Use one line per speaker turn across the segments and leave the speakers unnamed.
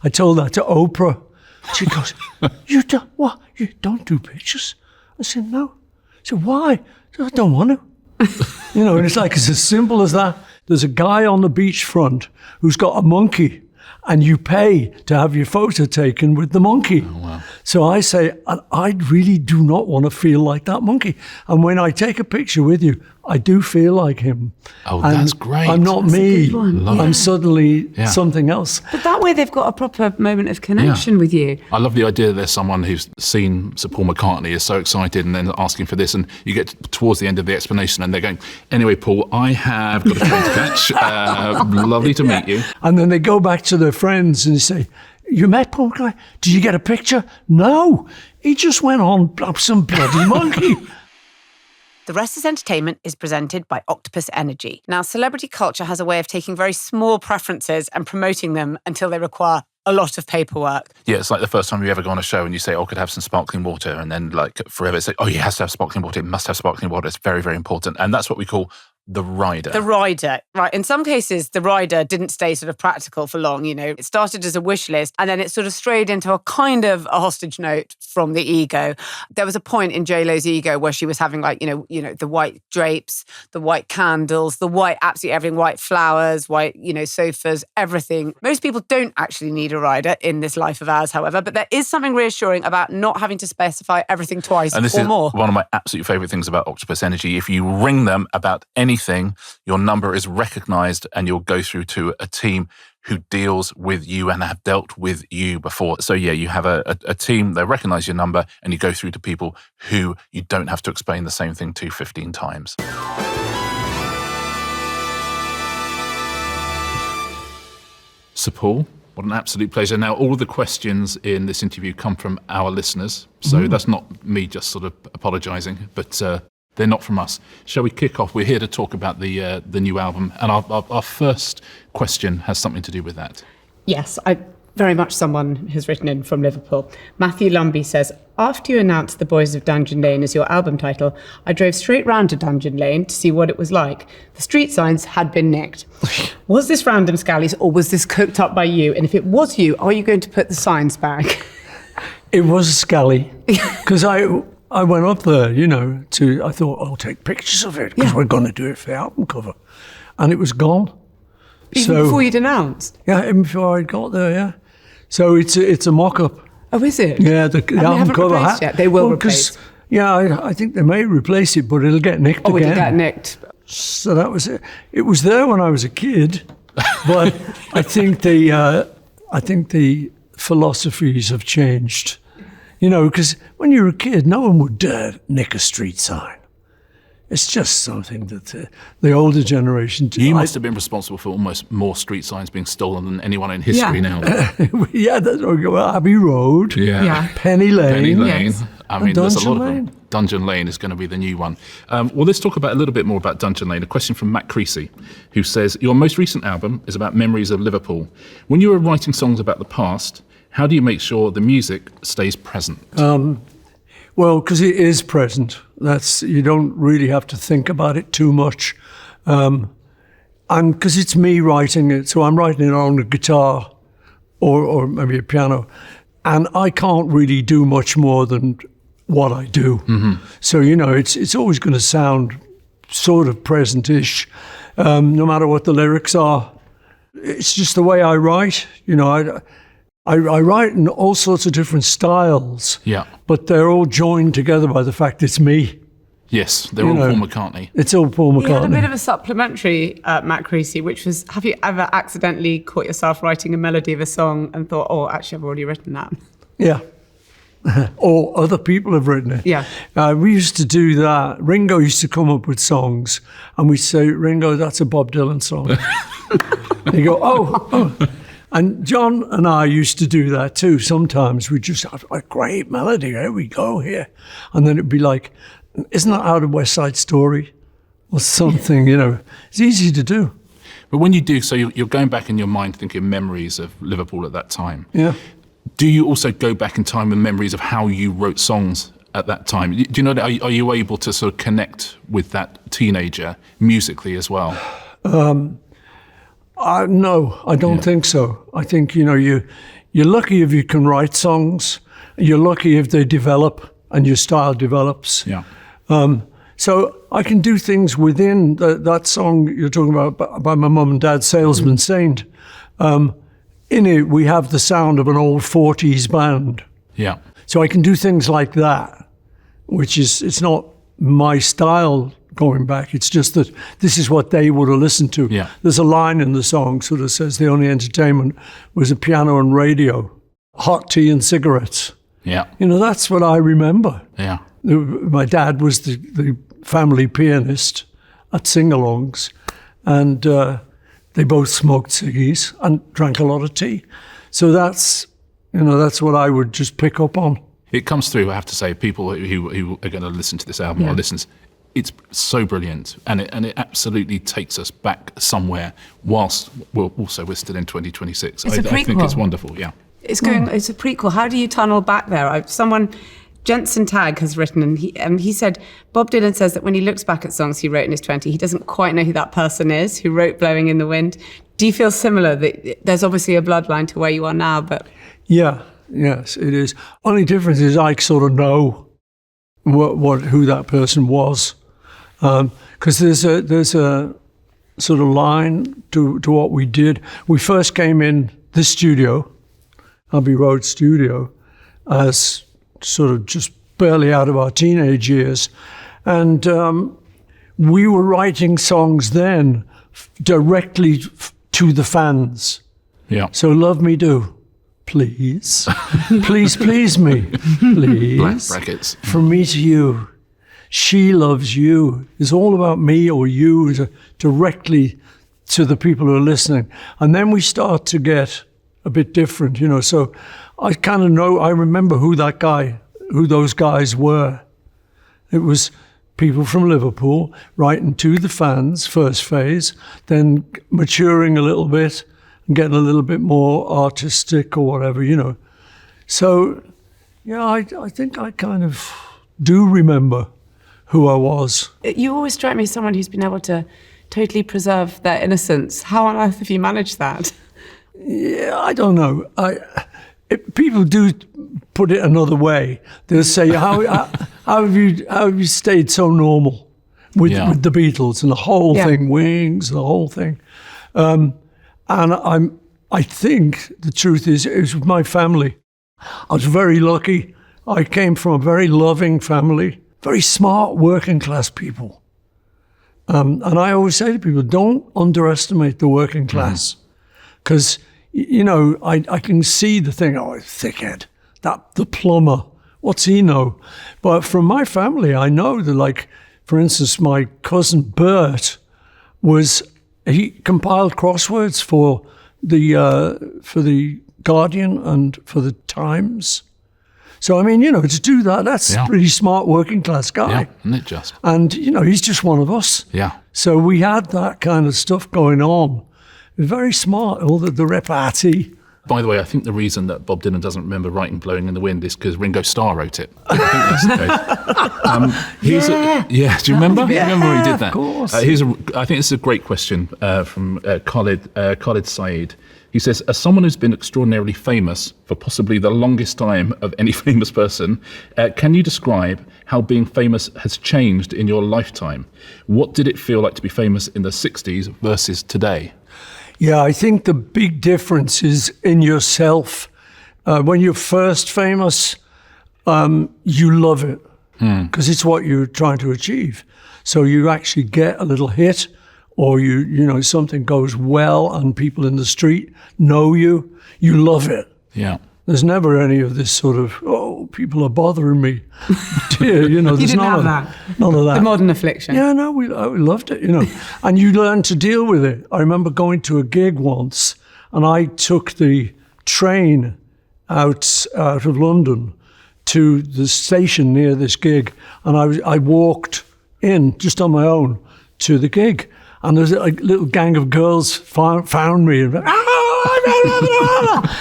I told that to Oprah. She goes, you don't, what? You don't do pictures? I said, no. I said, why? I said, I don't want to. And it's like, it's as simple as that. There's a guy on the beachfront who's got a monkey, and you pay to have your photo taken with the monkey.
Oh, wow.
So I say, I really do not want to feel like that monkey. And when I take a picture with you, I do feel like him.
Oh,
and
that's great.
I'm not
That's a
me.
good one.
I'm suddenly something else.
But that way they've got a proper moment of connection with you.
I love the idea that there's someone who's seen Sir Paul McCartney, is so excited, and then asking for this, and you get towards the end of the explanation and they're going, anyway, Paul, I have got a train to catch. Lovely to meet you.
And then they go back to their friends and they say, you met Paul McCartney? Did you get a picture? No, he just went on some bloody monkey.
The Rest is Entertainment is presented by Octopus Energy. Now, celebrity culture has a way of taking very small preferences and promoting them until they require a lot of paperwork.
Yeah, it's like the first time you ever go on a show and you say, oh, could I have some sparkling water? And then like forever it's like, oh, he has to have sparkling water. It must have sparkling water. It's very, very important. And that's what we call the rider.
The rider, right. In some cases, the rider didn't stay sort of practical for long, It started as a wish list and then it sort of strayed into a kind of a hostage note from the ego. There was a point in J-Lo's ego where she was having like, the white drapes, the white candles, the white, absolutely everything, white flowers, white, sofas, everything. Most people don't actually need a rider in this life of ours, however, but there is something reassuring about not having to specify everything twice
and this
or
is
more.
One of my absolute favourite things about Octopus Energy. If you ring them about anything, your number is recognised and you'll go through to a team who deals with you and have dealt with you before. So yeah, you have a team, they recognise your number and you go through to people who you don't have to explain the same thing to 15 times. Sir Paul, what an absolute pleasure. Now, all of the questions in this interview come from our listeners, so that's not me just sort of apologising, but they're not from us. Shall we kick off? We're here to talk about the new album, and our first question has something to do with that.
Yes, very much someone who's written in from Liverpool. Matthew Lumby says, after you announced The Boys of Dungeon Lane as your album title, I drove straight round to Dungeon Lane to see what it was like. The street signs had been nicked. Was this random scallies or was this cooked up by you? And if it was you, are you going to put the signs back?
It was a scally, because I went up there, I thought, I'll take pictures of it, because we're going to do it for the album cover. And it was gone.
Even before you'd announced?
Yeah, even before I got there, yeah. So it's a mock-up.
Oh, is it?
Yeah, the
and
album
they haven't
cover.
Replaced yet. They will replace.
Yeah, I think they may replace it, but it'll get nicked again.
Oh, it'll get nicked.
So that was it. It was there when I was a kid, but I think the philosophies have changed. Because when you're a kid, no one would dare nick a street sign. It's just something that the older generation do.
You must have been responsible for almost more street signs being stolen than anyone in history now.
Yeah, that's Abbey Road, Penny Lane.
Yes.
I mean, there's a lot
Lane.
of them. Dungeon Lane is going to be the new one. Well, let's talk a little bit more about Dungeon Lane. A question from Matt Creasy, who says, your most recent album is about memories of Liverpool. When you were writing songs about the past, how do you make sure the music stays present?
Well, because it is present. You don't really have to think about it too much. And because it's me writing it, so I'm writing it on a guitar or maybe a piano, and I can't really do much more than what I do. Mm-hmm. So, it's always going to sound sort of present-ish, no matter what the lyrics are. It's just the way I write. I write in all sorts of different styles, but they're all joined together by the fact it's me.
Yes, they're all Paul McCartney.
It's all Paul McCartney.
You had a bit of a supplementary, Matt Creasy, which was, have you ever accidentally caught yourself writing a melody of a song and thought, oh, actually, I've already written that?
Yeah. Or other people have written it.
Yeah.
We used to do that. Ringo used to come up with songs, and we'd say, Ringo, that's a Bob Dylan song. You go, oh. And John and I used to do that too. Sometimes we'd just have a great melody. Here we go here. And then it'd be like, isn't that out of West Side Story? Or something, It's easy to do.
But when you do, so you're going back in your mind thinking memories of Liverpool at that time.
Yeah.
Do you also go back in time with memories of how you wrote songs at that time? Do you know that? Are you able to sort of connect with that teenager musically as well?
No, I don't think so. I think, you you're lucky if you can write songs. You're lucky if they develop and your style develops.
Yeah.
So I can do things within that song you're talking about by my mum and dad, Salesman Saint. In it, we have the sound of an old 40s band.
Yeah.
So I can do things like that, which is, it's not my style going back. It's just that this is what they would have listened to.
Yeah.
There's a line in the song sort of says the only entertainment was a piano and radio, hot tea and cigarettes.
Yeah.
That's what I remember.
Yeah.
My dad was the family pianist at sing-alongs, and they both smoked ciggies and drank a lot of tea. So that's what I would just pick up on.
It comes through, I have to say, people who are going to listen to this album or listens, it's so brilliant, and it absolutely takes us back somewhere whilst we're still in 2026. I think it's wonderful, yeah.
It's a prequel. How do you tunnel back there? Jensen Tagg has written, and he said, Bob Dylan says that when he looks back at songs he wrote in his 20s, he doesn't quite know who that person is who wrote Blowing in the Wind. Do you feel similar? That there's obviously a bloodline to where you are now, but...
Yeah, yes, it is. Only difference is I sort of know who that person was. Because there's a sort of line to what we did. We first came in this studio, Abbey Road Studio, as sort of just barely out of our teenage years. And we were writing songs then directly to the fans.
Yeah.
So Love Me Do, please. Please, please me, please.
Black brackets.
From me to you. She Loves You. It's all about me or you directly to the people who are listening. And then we start to get a bit different, So I kind of know, I remember who those guys were. It was people from Liverpool writing to the fans, first phase, then maturing a little bit and getting a little bit more artistic or whatever, So, yeah, I think I kind of do remember who I was.
You always strike me as someone who's been able to totally preserve their innocence. How on earth have you managed that?
Yeah, I don't know. People do put it another way. They'll say, "How have you stayed so normal with the Beatles and the whole thing, Wings, the whole thing?" And I think the truth is, it was with my family. I was very lucky. I came from a very loving family, very smart working class people. And I always say to people, don't underestimate the working class. Because, I can see the thing, thickhead, the plumber, what's he know? But from my family, I know that, for instance, my cousin Bert he compiled crosswords for the Guardian and for the Times. So, to do that, that's a pretty smart working class guy.
Yeah, isn't it just?
And, he's just one of us.
Yeah.
So we had that kind of stuff going on. Very smart, all the repartee.
By the way, I think the reason that Bob Dylan doesn't remember writing Blowing in the Wind is because Ringo Starr wrote it. I think that's the case. Do you remember?
Yeah,
Do you remember when he did that?
Of course.
I think this is a great question from Khalid Saeed. He says, as someone who's been extraordinarily famous for possibly the longest time of any famous person, can you describe how being famous has changed in your lifetime? What did it feel like to be famous in the 60s versus today?
Yeah, I think the big difference is in yourself. When you're first famous, you love it because it's what you're trying to achieve. So you actually get a little hit, or something goes well and people in the street know you love it.
Yeah.
There's never any of this sort of, people are bothering me. There's
you didn't
none
have
of
that.
None of that.
The modern affliction.
Yeah, no, we loved it, And you learn to deal with it. I remember going to a gig once, and I took the train out of London to the station near this gig, and I walked in just on my own to the gig. And there's a little gang of girls found me, and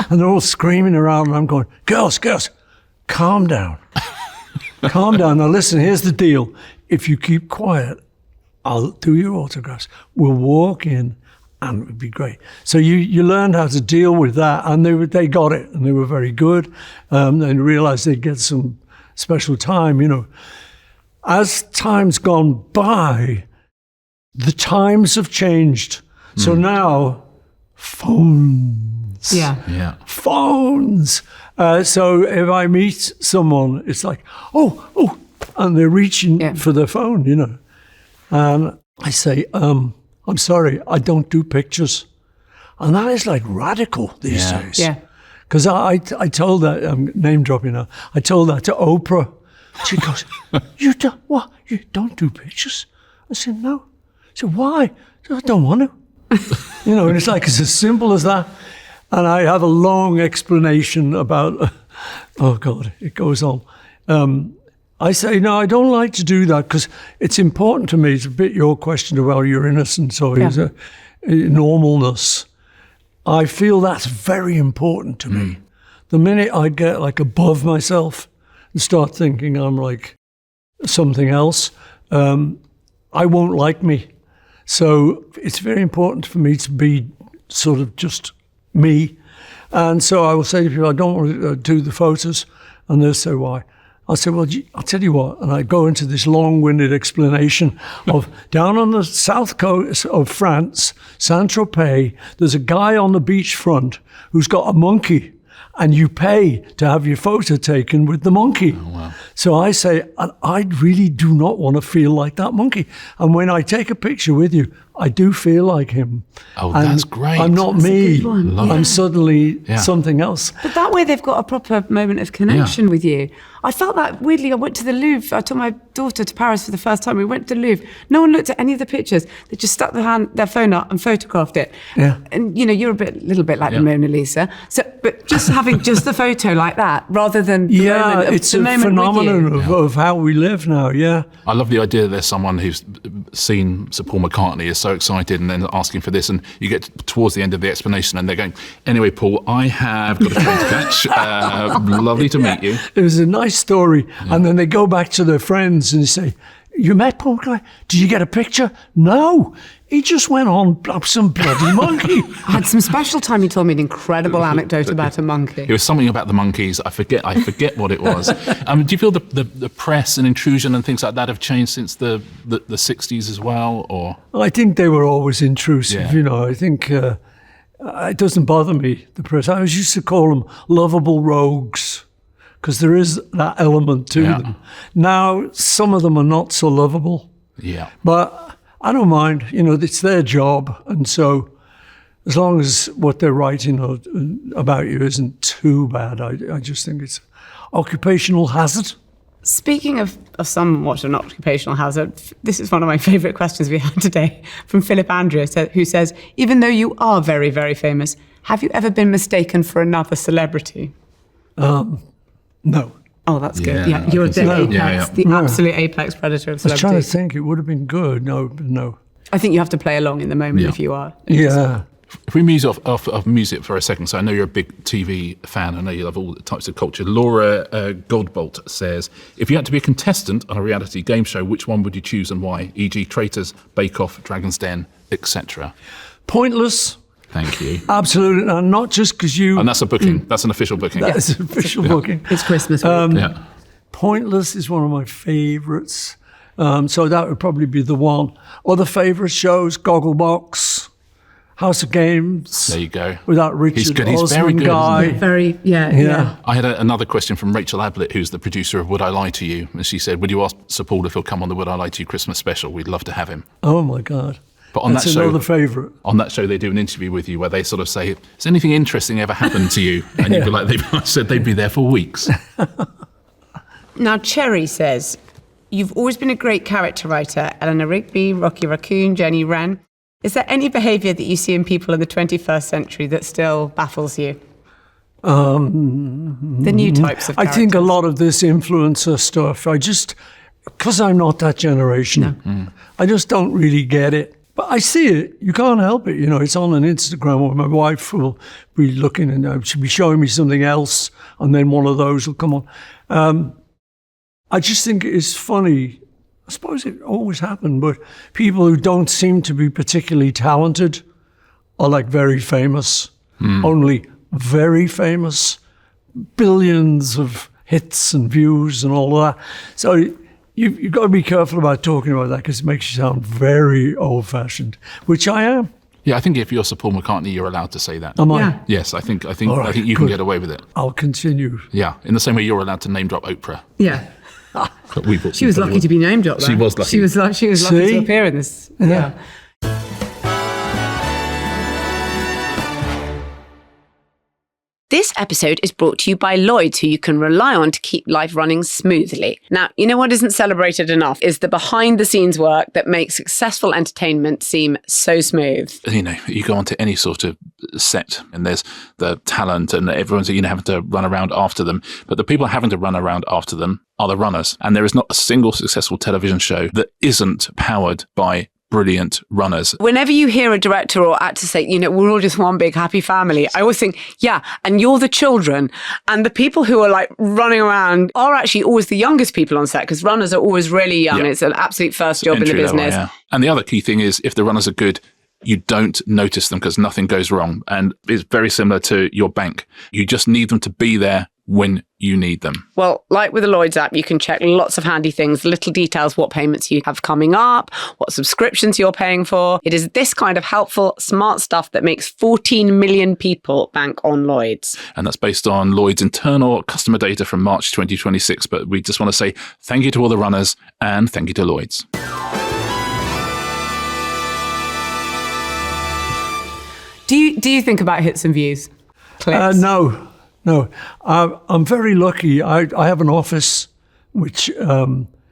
they're all screaming around, and I'm going, girls, calm down. Calm down. Now listen, here's the deal. If you keep quiet, I'll do your autographs. We'll walk in, and it would be great. So you learned how to deal with that, and they got it, and they were very good, and realized they'd get some special time, you know. As time's gone by, the times have changed. So now, phones.
Yeah.
Phones. So if I meet someone, it's like, oh, and they're reaching for their phone, you know. And I say, I'm sorry, I don't do pictures. And that is like radical these days.
Yeah.
Because I told that, I'm name dropping now, I told that to Oprah. She goes, you don't do pictures? I said, no. I said, why? I said, I don't want to. You know, and it's like, it's as simple as that. And I have a long explanation about, oh God, it goes on. I say, no, I don't like to do that because it's important to me. It's a bit your question about your innocence or his normalness. I feel that's very important to me. The minute I get like above myself and start thinking I'm like something else, I won't like me. So it's very important for me to be sort of just me. And so I will say to people, I don't want to do the photos. And they'll say, why? I'll say, well, I'll tell you what. And I go into this long-winded explanation of down on the south coast of France, Saint-Tropez, there's a guy on the beachfront who's got a monkey, and you pay to have your photo taken with the monkey.
Oh, wow.
So I say, I really do not want to feel like that monkey. And when I take a picture with you, I do feel like him.
Oh,
and
that's great.
I'm not me.
Love
I'm
it.
suddenly something else.
But that way they've got a proper moment of connection with you. I felt that weirdly. I went to the Louvre. I took my daughter to Paris for the first time. We went to the Louvre. No one looked at any of the pictures. They just stuck their phone up and photographed it.
Yeah.
And you know, you're a little bit like the Mona Lisa. So, but just having just the photo like that, rather than the moment,
it's
the
a
moment
phenomenon
with you.
of how we live now. Yeah.
I love the idea that there's someone who's seen Sir Paul McCartney, is so excited, and then asking for this, and you get towards the end of the explanation and they're going, anyway, Paul, I have got a train to catch. Lovely to meet you.
It was a nice story. And then they go back to their friends and they say, you met Paul McCartney? Did you get a picture? No. He just went on some bloody monkey.
I had some special time. He told me an incredible anecdote about a monkey.
It was something about the monkeys. I forget what it was. Do you feel the press and intrusion and things like that have changed since the 60s as well? Or
I think they were always intrusive,
Yeah.
you know. I think it doesn't bother me, the press. I always used to call them lovable rogues because there is that element to them. Now, some of them are not so lovable.
Yeah.
But I don't mind, you know, it's their job. And so as long as what they're writing about you isn't too bad, I just think it's occupational hazard.
Speaking of somewhat an occupational hazard, this is one of my favourite questions we had today from Philip Andrew, who says, even though you are very, very famous, have you ever been mistaken for another celebrity?
No.
Oh, that's good.
Yeah,
Yeah, you're the
No.
apex, the absolute apex predator of
I was trying to
celebrities.
think, it would have been good. No.
I think you have to play along in the moment
Yeah.
if you are.
Yeah.
If we move off music for a second, so I know you're a big TV fan. I know you love all types of culture. Laura Goldbolt says, if you had to be a contestant on a reality game show, which one would you choose and why? E.g. Traitors, Bake Off, Dragon's Den, etc.
Pointless.
Thank you.
Absolutely. And not just because you...
And that's a booking. That's an official booking.
That's an official booking.
It's Christmas week.
Yeah.
Pointless is one of my favourites. So that would probably be the one. Other favourite shows, Gogglebox, House of Games.
There you go.
With that
He's
Richard
good. He's very
Osman
good,
guy.
isn't he?
Very, yeah.
I had another question from Rachel Ablett, who's the producer of Would I Lie to You? And she said, would you ask Sir Paul if he'll come on the Would I Lie to You Christmas special? We'd love to have him.
Oh, my God.
But on
That's
that show,
another favourite.
on that show, they do an interview with you where they sort of say, has anything interesting ever happened to you? And you'd be like, I said they'd be there for weeks.
Now, Cherry says, you've always been a great character writer. Eleanor Rigby, Rocky Raccoon, Jenny Wren. Is there any behaviour that you see in people in the 21st century that still baffles you? The new types of
I
characters.
think a lot of this influencer stuff, because I'm not that generation, I just don't really get it. But I see it. You can't help it. You know, it's on an Instagram where my wife will be looking and she'll be showing me something else, and then one of those will come on. I just think it's funny. I suppose it always happened, but people who don't seem to be particularly talented are like very famous, only very famous, billions of hits and views and all of that. So you've got to be careful about talking about that because it makes you sound very old-fashioned, which I am.
Yeah, I think if you're Sir Paul McCartney, you're allowed to say that.
Am I?
Yeah.
Yes, I think
All right,
I think you can
good.
get away with it.
I'll continue.
Yeah, in the same way you're allowed to name drop Oprah.
Yeah.
But we
She was lucky to be named up there.
She was lucky.
She was lucky
See?
to appear in this. Yeah.
This episode is brought to you by Lloyds, who you can rely on to keep life running smoothly. Now, you know what isn't celebrated enough is the behind-the-scenes work that makes successful entertainment seem so smooth.
You know, you go onto any sort of set and there's the talent and everyone's, having to run around after them. But the people having to run around after them are the runners. And there is not a single successful television show that isn't powered by brilliant runners.
Whenever you hear a director or actor say, we're all just one big happy family, I always think, yeah, and you're the children. And the people who are like running around are actually always the youngest people on set because runners are always really young.
Yeah.
It's an absolute first job in the
Entry level,
business.
yeah. And the other key thing is if the runners are good, you don't notice them because nothing goes wrong. And it's very similar to your bank. You just need them to be there when you need them.
Well, like with the Lloyds app, you can check lots of handy things, little details, what payments you have coming up, what subscriptions you're paying for. It is this kind of helpful, smart stuff that makes 14 million people bank on Lloyds.
And that's based on Lloyd's internal customer data from March 2026. But we just want to say thank you to all the runners and thank you to Lloyds.
Do you think about hits and views? Clicks?
No. I'm very lucky. I have an office, which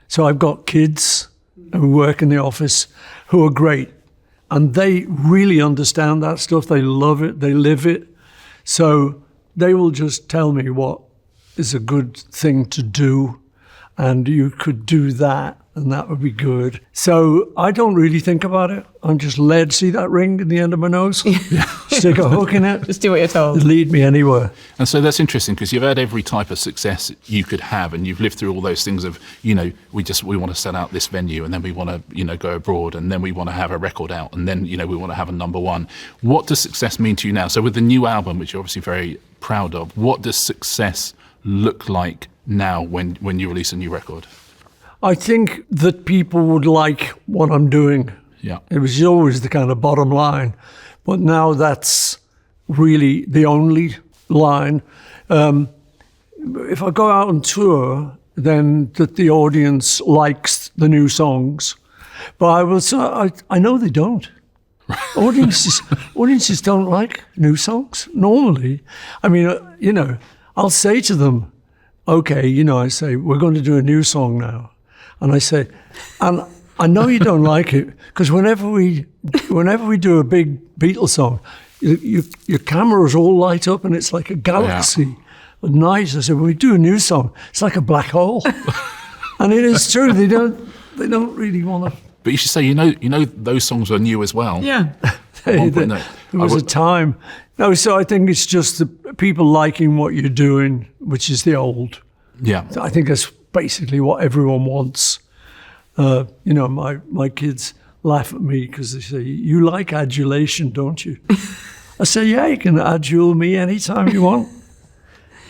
so I've got kids who work in the office who are great, and they really understand that stuff. They love it. They live it. So they will just tell me what is a good thing to do, and you could do that, and that would be good. So I don't really think about it. I'm just led. See that ring in the end of my nose? Stick a hook in it.
Just do what you're told.
Lead me anywhere.
And so that's interesting because you've had every type of success you could have and you've lived through all those things of, we want to sell out this venue and then we want to, go abroad and then we want to have a record out and then, we want to have a number one. What does success mean to you now? So with the new album, which you're obviously very proud of, what does success look like now when you release a new record?
I think that people would like what I'm doing.
Yeah.
It was always the kind of bottom line. But now that's really the only line. If I go out on tour, then that the audience likes the new songs. But I know they don't. Audiences don't like new songs normally. I mean, I'll say to them, okay, I say, we're going to do a new song now. And I say, and I know you don't like it because whenever we do a big Beatles song, your cameras all light up and it's like a galaxy. Yeah. At night, I said, when we do a new song, it's like a black hole. And it is true. They don't really want to.
But you should say, those songs are new as well.
Yeah.
There was a time. No, so I think it's just the people liking what you're doing, which is the old.
Yeah.
I think that's basically what everyone wants. My kids laugh at me because they say, you like adulation, don't you? I say, yeah, you can adule me anytime you want.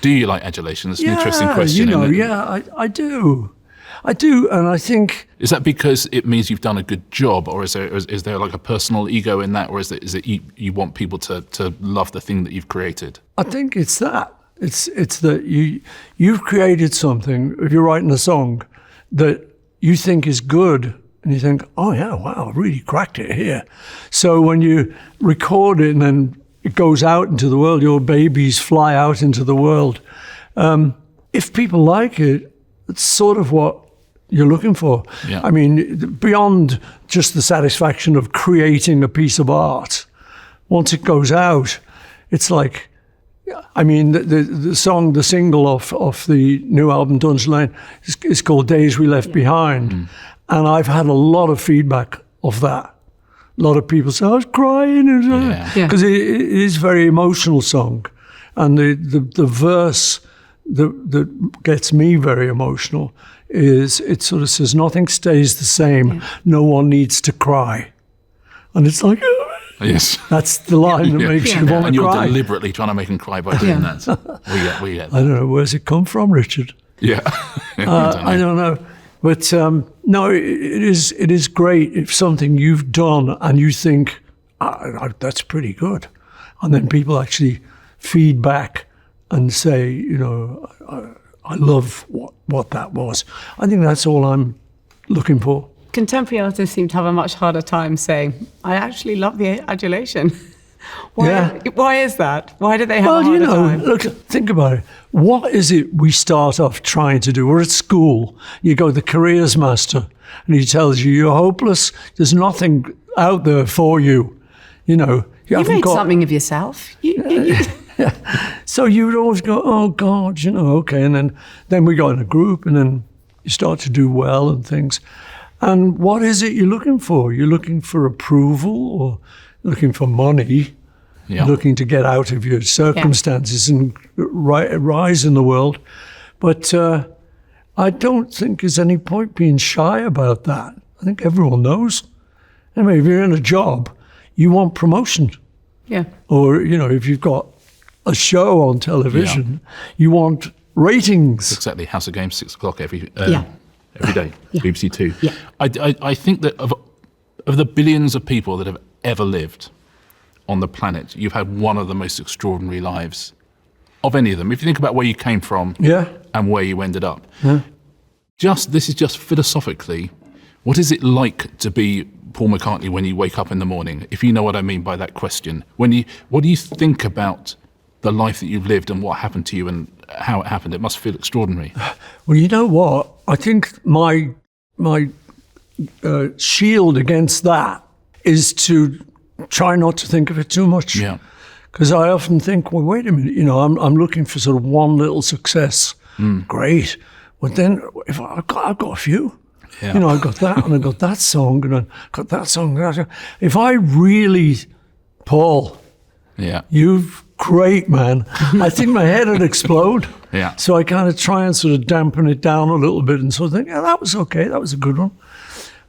Do you like adulation? That's an interesting question.
I do. I do, and I think...
Is that because it means you've done a good job, or is there like a personal ego in that, or is it you want people to love the thing that you've created?
I think it's that. It's that you've created something, if you're writing a song, that you think is good, and you think, oh yeah, wow, I really cracked it here. So when you record it and then it goes out into the world, your babies fly out into the world. If people like it, it's sort of what you're looking for.
Yeah.
I mean, beyond just the satisfaction of creating a piece of art, once it goes out, it's like, I mean, the single off the new album, Dungeon Lane, is called Days We Left Behind. Mm. And I've had a lot of feedback of that. A lot of people say, I was crying. Because it is a very emotional song. And the verse that gets me very emotional is it sort of says, nothing stays the same. Yeah. No one needs to cry. And it's like...
Yes.
That's the line that makes you want
And
to
you're
cry.
deliberately trying to make them cry by doing that. We get
I don't know, where's it come from, Richard?
Yeah.
I don't know. But no, it is great if something you've done and you think, that's pretty good. And then people actually feed back and say, you know, I love what that was. I think that's all I'm looking for.
Contemporary artists seem to have a much harder time saying, I actually love the adulation. Why is that? Why do they have a harder time?
Look, think about it. What is it we start off trying to do? We're at school. You go to the careers master and he tells you you're hopeless. There's nothing out there for you. You know,
you made something of yourself.
So you would always go, oh God, you know, okay. And then we go in a group and then you start to do well and things. And what is it you're looking for? You're looking for approval or looking for money, looking to get out of your circumstances and rise in the world. But I don't think there's any point being shy about that. I think everyone knows. Anyway, if you're in a job, you want promotion.
Yeah.
Or, you know, if you've got a show on television, you want ratings.
Exactly. House of Games, 6:00 every day. BBC Two.
Yeah.
I think that of the billions of people that have ever lived on the planet, you've had one of the most extraordinary lives of any of them. If you think about where you came from and where you ended up, this is just philosophically, what is it like to be Paul McCartney when you wake up in the morning? If you know what I mean by that question, what do you think about the life that you've lived and what happened to you and how it happened? It must feel extraordinary.
Well, you know what? I think my shield against that is to try not to think of it too much.
Yeah.
Because I often think, well, wait a minute, you know, I'm looking for sort of one little success. Great. But then if I've got a few.
Yeah.
You know, I got that and I got that song and I got that song. If I really, Paul, you've great, man. I think my head would explode.
Yeah.
So I kind of try and sort of dampen it down a little bit and sort of think, yeah, that was okay. That was a good one.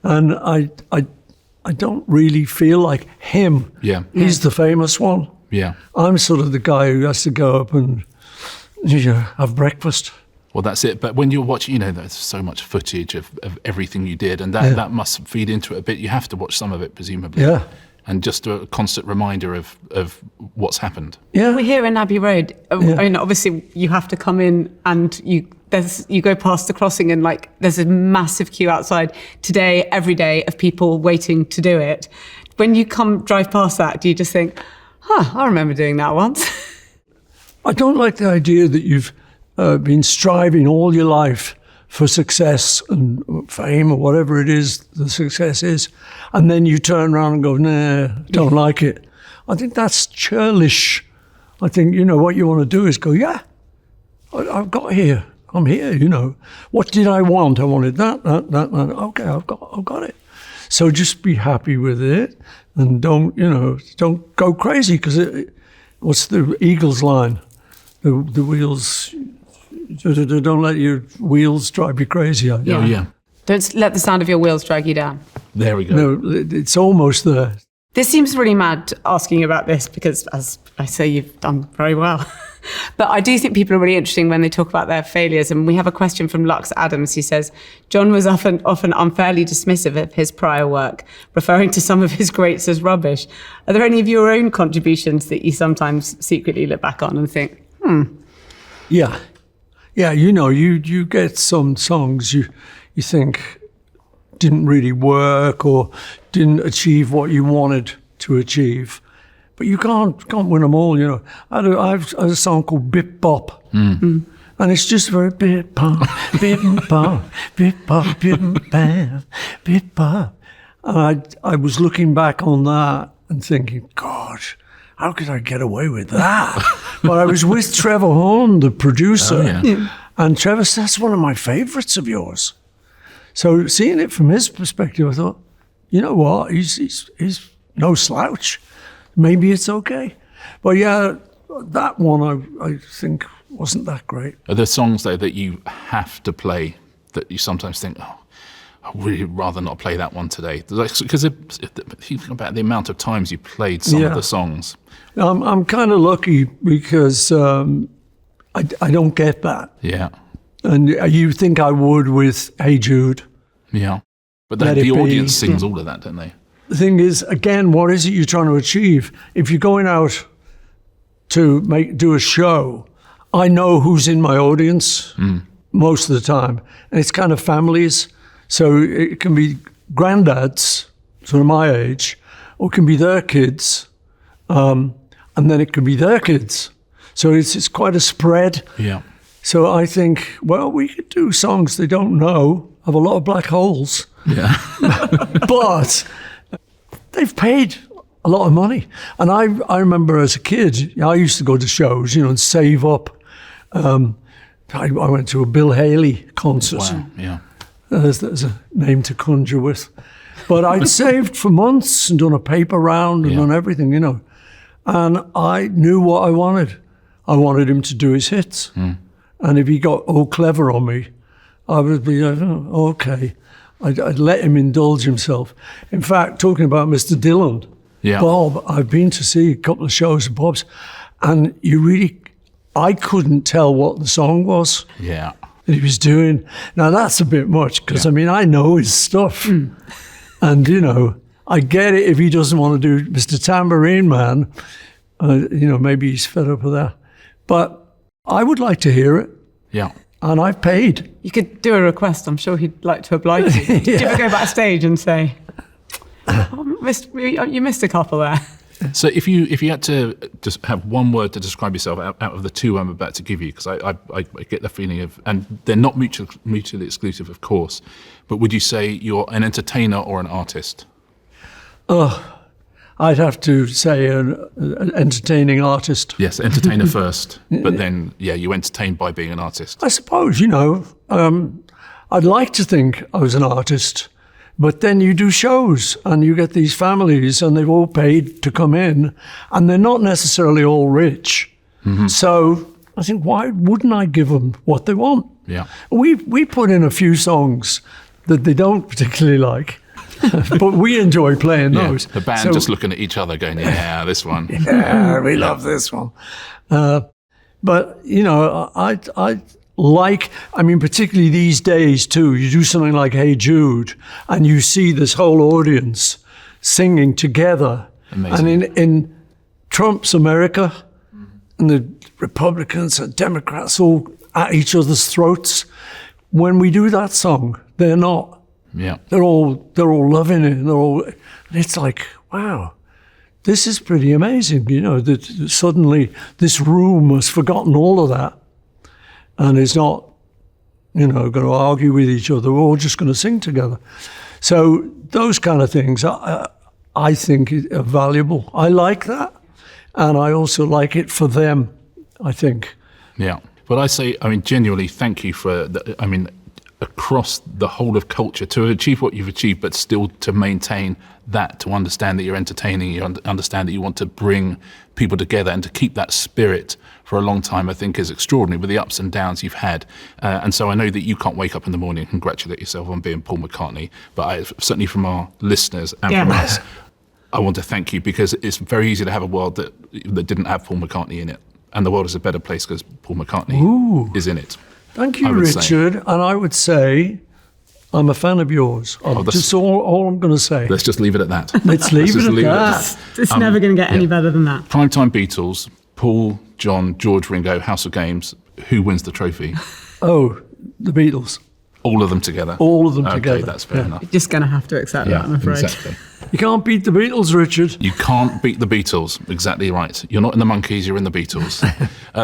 And I don't really feel like him.
Yeah.
He's the famous one.
Yeah.
I'm sort of the guy who has to go up and have breakfast.
Well, that's it. But when you're watching, you know, there's so much footage of everything you did, and that must feed into it a bit. You have to watch some of it, presumably.
Yeah.
And just a constant reminder of what's happened.
Yeah.
We're here in Abbey Road. I mean, obviously, you have to come in and you go past the crossing and like there's a massive queue outside today, every day, of people waiting to do it. When you drive past that, do you just think, I remember doing that once?
I don't like the idea that you've been striving all your life for success and fame or whatever it is the success is, and then you turn around and go, nah, don't like it. I think that's churlish. I think, you know, what you want to do is go, I've got here. I'm here, you know. What did I want? I wanted that. Okay, I've got it. So just be happy with it and don't go crazy because what's the Eagles line? The wheels... Don't let your wheels drive you crazy.
Oh, yeah.
Don't let the sound of your wheels drag you down.
There we go.
No, it's almost there.
This seems really mad asking you about this because, as I say, you've done very well. But I do think people are really interesting when they talk about their failures. And we have a question from Lux Adams. He says, John was often unfairly dismissive of his prior work, referring to some of his greats as rubbish. Are there any of your own contributions that you sometimes secretly look back on and think,
Yeah. Yeah, you know, you get some songs you think didn't really work or didn't achieve what you wanted to achieve. But you can't win them all, you know. I have a song called Bip Bop. And it's just very bip bop, bip bop, bip bop, bip bop, bip bop. And I was looking back on that and thinking, gosh, how could I get away with that? But I was with Trevor Horn, the producer, and Trevor said, that's one of my favourites of yours. So seeing it from his perspective, I thought, you know what, he's no slouch. Maybe it's okay. But yeah, that one I think wasn't that great.
Are there songs, though, that you have to play that you sometimes think, I'd really rather not play that one today. Because if you think about the amount of times you played some of the songs.
I'm kind of lucky because I don't get that.
Yeah.
And you think I would with Hey Jude.
Yeah. But the audience sings all of that, don't they?
The thing is, again, what is it you're trying to achieve? If you're going out to do a show, I know who's in my audience most of the time. And it's kind of families. So it can be granddads, sort of my age, or it can be their kids. And then it can be their kids. So it's quite a spread.
Yeah.
So I think, well, we could do songs they don't know, have a lot of black holes.
Yeah.
But they've paid a lot of money. And I remember as a kid, I used to go to shows, and save up. I went to a Bill Haley concert.
Wow, yeah.
There's a name to conjure with. But I'd saved for months and done a paper round and done everything, And I knew what I wanted. I wanted him to do his hits. And if he got all clever on me, I would be like, oh, okay. I'd let him indulge himself. In fact, talking about Mr. Dylan, Bob, I've been to see a couple of shows of Bob's, and I couldn't tell what the song was that he was doing. Now, that's a bit much, because, I know his stuff. And, I get it if he doesn't want to do Mr. Tambourine Man. Maybe he's fed up with that. But I would like to hear it.
Yeah.
And I've paid.
You could do a request. I'm sure he'd like to oblige you. Did you ever go backstage and say, you missed a couple there?
So if you had to just have one word to describe yourself out of the two I'm about to give you, because I get the feeling of, and they're not mutually exclusive, of course, but would you say you're an entertainer or an artist?
I'd have to say an entertaining artist.
Yes, entertainer first, but then, you entertain by being an artist.
I suppose, I'd like to think I was an artist, but then you do shows and you get these families and they've all paid to come in and they're not necessarily all rich. So I think, why wouldn't I give them what they want?
Yeah.
We put in a few songs that they don't particularly like. But we enjoy playing those.
The band just looking at each other going, this one.
Yeah, we love this one. But, I like, particularly these days too, you do something like Hey Jude and you see this whole audience singing together.
Amazing.
And in Trump's America, and the Republicans and Democrats all at each other's throats, when we do that song, they're not.
Yeah,
they're all loving it, and it's like, wow, this is pretty amazing. That suddenly this room has forgotten all of that, and is not, going to argue with each other. We're all just going to sing together. So those kind of things, I think, are valuable. I like that, and I also like it for them, I think.
Yeah, but I say, genuinely, thank you for across the whole of culture to achieve what you've achieved, but still to maintain that, to understand that you're entertaining, you understand that you want to bring people together and to keep that spirit for a long time, I think is extraordinary with the ups and downs you've had. And so I know that you can't wake up in the morning and congratulate yourself on being Paul McCartney, but certainly from our listeners and from us, I want to thank you, because it's very easy to have a world that didn't have Paul McCartney in it. And the world is a better place because Paul McCartney is in it.
Thank you, Richard. And I would say I'm a fan of yours. That's all I'm going to say.
Let's just leave it at that.
Let's leave it at that.
It's never going to get any better than that.
Primetime Beatles, Paul, John, George, Ringo, House of Games. Who wins the trophy?
Oh, the Beatles.
All of them together?
All of them together.
Okay, that's fair enough.
You're just going to have to accept that, I'm afraid.
Exactly.
You can't beat the Beatles, Richard.
You can't beat the Beatles. Exactly right. You're not in the Monkees, you're in the Beatles.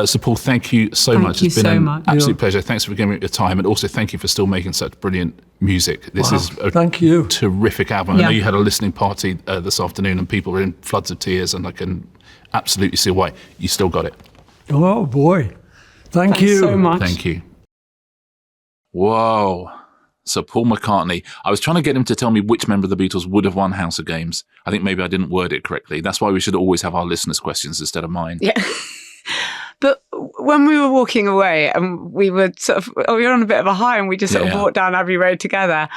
So, Paul, thank you so much. It's been an absolute pleasure. Thanks for giving me your time. And also, thank you for still making such brilliant music. This is a terrific album. I know you had a listening party this afternoon and people were in floods of tears, and I can absolutely see why. You still got it.
Oh, boy. Thanks you
so much.
Thank you. Whoa. So Paul McCartney, I was trying to get him to tell me which member of the Beatles would have won House of Games. I think maybe I didn't word it correctly. That's why we should always have our listeners' questions instead of mine.
Yeah. But when we were walking away and we were we were on a bit of a high and we just sort of walked down Abbey Road together,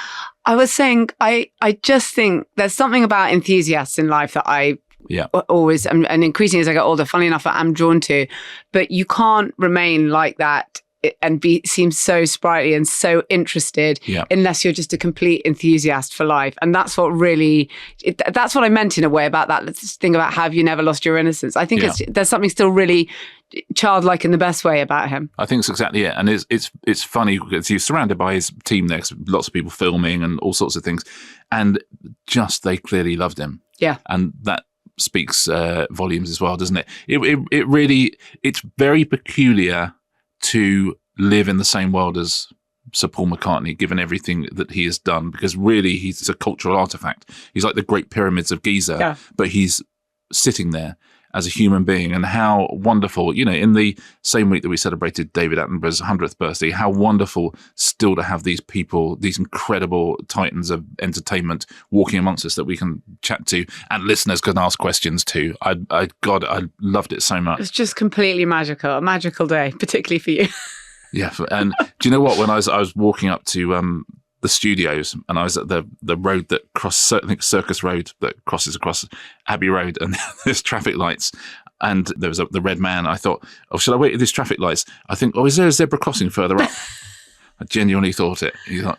I was saying, I just think there's something about enthusiasts in life that I always, and increasingly as I get older, funnily enough, I'm drawn to. But you can't remain like that and seem so sprightly and so interested unless you're just a complete enthusiast for life. And that's what really, that's what I meant in a way about that thing about have you never lost your innocence. I think there's something still really childlike in the best way about him.
I think it's exactly it. And it's funny because he's surrounded by his team there, lots of people filming and all sorts of things. And just they clearly loved him. Yeah. And that speaks volumes as well, doesn't it? It really, it's very peculiar to live in the same world as Sir Paul McCartney, given everything that he has done, because really he's a cultural artifact. He's like the Great Pyramids of Giza, but he's sitting there as a human being. And how wonderful, in the same week that we celebrated David Attenborough's 100th birthday, how wonderful still to have these people, these incredible titans of entertainment walking amongst us that we can chat to and listeners can ask questions to. I loved it so much.
It's just completely magical, a magical day, particularly for you.
Yeah. And do you know what? When I was walking up to the studios and I was at the road that I think Circus Road that crosses across Abbey Road, and there's traffic lights and there was the red man. I thought, should I wait at these traffic lights? I think, is there a zebra crossing further up? I genuinely thought it. You thought,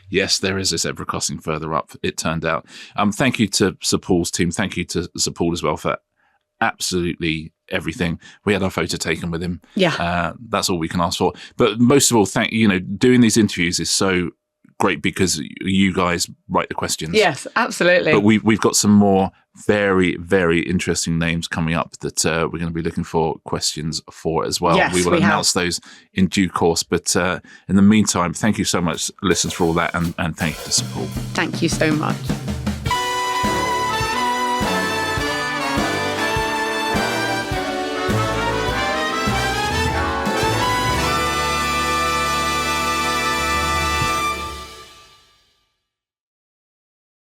yes, there is a zebra crossing further up, it turned out. Thank you to Sir Paul's team. Thank you to Sir Paul as well for absolutely everything. We had our photo taken with him. Yeah. That's all we can ask for. But most of all, doing these interviews is so great because you guys write the questions.
Yes, absolutely.
But we've got some more very, very interesting names coming up that we're going to be looking for questions for as well.
Yes,
we will announce those in due course. But in the meantime, thank you so much, listeners, for all that. And thank you to Sir Paul.
Thank you so much.